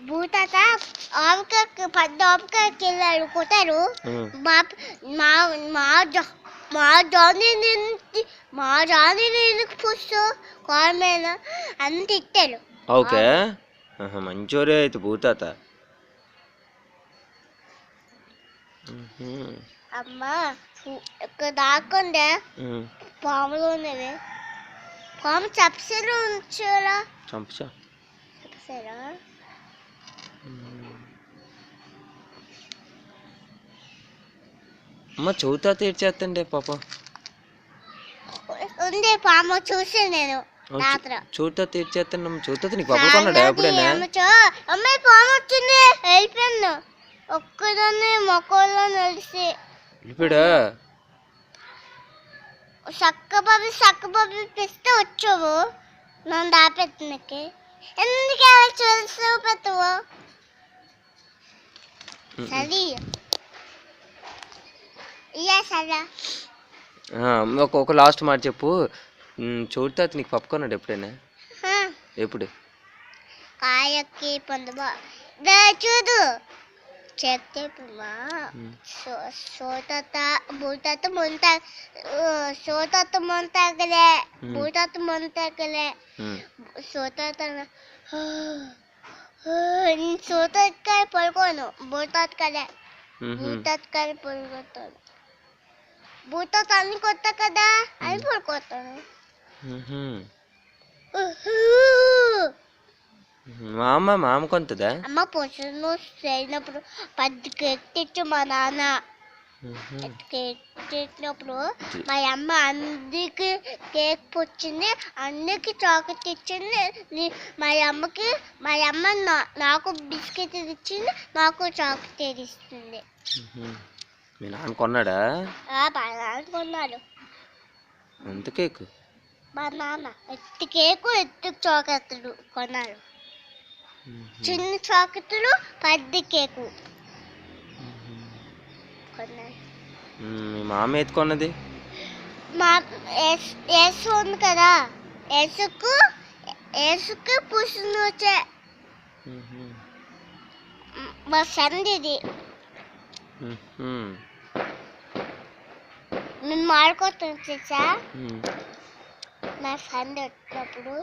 భూతాత ఆవకాయ పెద్ద ఆవకాయకి వెళ్ళాడు కొట్టారు. మా మా మా జానీ ఎందుకు పుస్తు కారమైన అని తిట్టారు. ఓకే మంచోరే అయితే భూతాత. అమ్మా ఇక్కడ దాక్కుండే పాములు ఉన్నవి. పాము చంపసారా ఉంచారా? చంపసారా? అమ్మ చౌతాత ఏడ్చేస్తండే పాప. ఉంది పాము చూసి నేను రాత్రి. చౌతాత ఏడ్చేస్తాను. చౌతాత నీకు పాప కొన్నాడా ఎప్పుడైనా? అమ్మాయి పాము వచ్చింది వెళ్ళిపోయాను. ఒక్కదాన్ని మొక్కల్లో నడిచి వెళ్ళిపోయాడా? సక్కబాబు పిస్తే వచ్చావు నన్ను దాపెత్తునికి. ఎందుకు చూసి పెట్టవు? సరే సరే ఒక లాస్ట్ మాట చెప్పు. చౌతాత నీకు పప్పు కొన్నాడు ఎప్పుడైనా? ఎప్పుడు? కాయకి పొందబా చూడు చెప్తే సోతాత భూతాత సోతాత మొంతాకలే భూతాత మొంతాకలే సోతాత సోతాతకాయ పడుకోను భూతాతకాయ పడుకోతాను. భూతాత అన్ని కొత్త కదా అని పడుకోతాను. మామ కొంతదా? అమ్మ పొద్దున్న చేసినప్పుడు 10 కేక్ తెచ్చు మా నాన్న. కేక్ తెచ్చినప్పుడు మా అమ్మ అందరికి కేక్ పొచ్చింది, అందరికి చాక్లెట్ ఇచ్చింది. మా అమ్మ నాకు బిస్కెట్ ఇచ్చింది, నాకు చాక్లెట్ ఇస్తుంది. మీ నాన్న కొన్నాడా? మా నాన్న కొన్నాడు. ఎంత కేక్? మా నాన్న ఎత్తు కేకు ఎత్తు చాక్లెట్లు కొన్నాడు. చిన్న చాక్లెట్లు 10 కేకు కొన్నాడు. మీ మామ ఏది కొన్నది? మా ఏసు ఉంది కదా, ఏసుకు పుస్తకం వచ్చే మా సందిది. మేము మాడుకోతాం చేసా నా ఫ్రెండ్ వచ్చినప్పుడు